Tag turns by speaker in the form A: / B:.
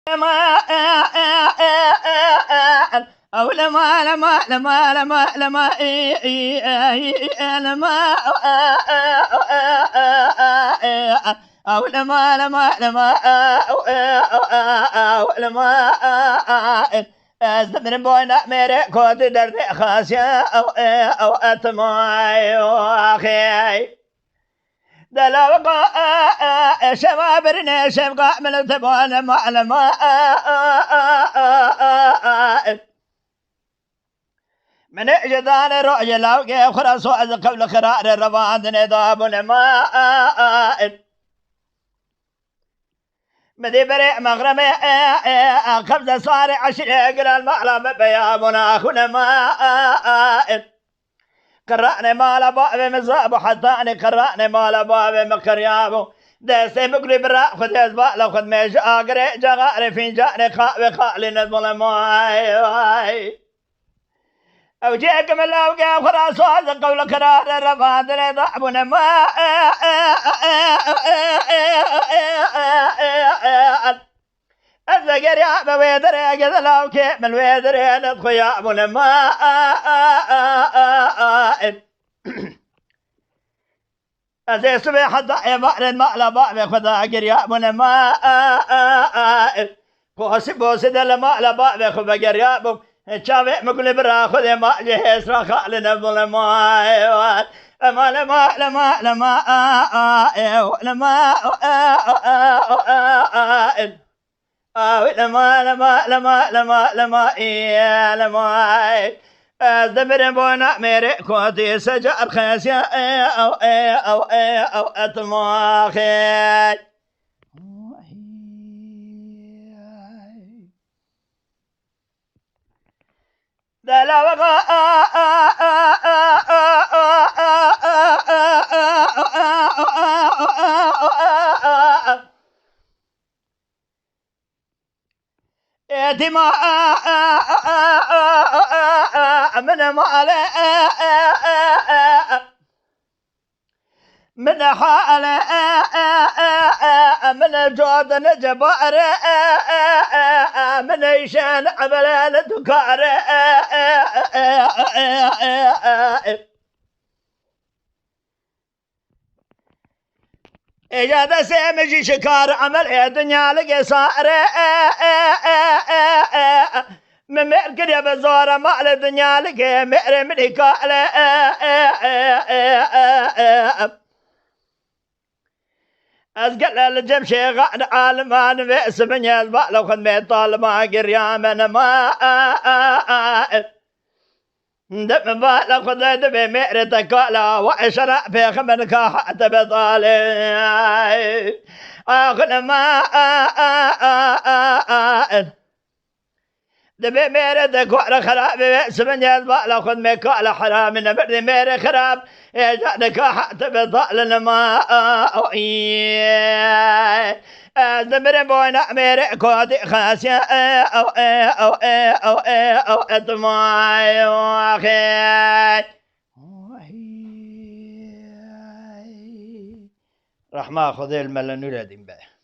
A: لما أو لما لما لما لما لما لما أو لما لما لما أو لما أزمن بوينا ميري كود درد خاسيا أو أتماي وأخي دلوقا شبابرنا شبقا من تبوانا معلما من اجدان رؤيا لوقي خرس وعز قبل خرار الرفاض نضاب الماء مدي بريء مغرمي خبز صاري عشر يقل المعلم بيابنا أخونا ماء قرأني مال بابي مزاب حطاني قرأني مال بابي مكريابو دستي بقلي براء خد يزباء لو خد ميش آقري جغاري فنجاني خاوي خالي نظلم واي أو جيك من لوقي خراس وعز قول كرار الرفاض لضعبنا ما الزقر يا بويدر يا قذ لوكي من ويدر يا ندخو يا أبونا ما أزي صبيح الضحية بحر المعلى بابي خذا قريا أبونا ما قوسي بوسي دل معلى بابي خذا قريا أبو شافي مقلي برا خذي ما جهيس رخاء لنبضل ما لما لما لما لما لما لما لما لما لما لما إيه لما دبر بونا ميري كوتي سجار خاسيا أو أتماخي دلوقا يتما من مال من حال من الجود نجبار من يشان عمل الدكار إجادة سيمجي شكار عمل الدنيا لقي صار من مئر يا بزورة مال الدنيا لقي مئر ملكال أسقل الجمشي غان عالمان بئس من يزبع لو خد ميطال ما قريامنا ما دم بالا خد دبي مئر تكالا وعشرة في خمن كاحت بطالي آخر ما دبي مير تكوار خراب بئس من يزبع لو خد ميكالا حرام نبرد مير خراب يجعلك حتى بطالنا ما دبر بونا مير كودي خاسيا أو أتماي وأخي رحمة خذ الملنولة دين به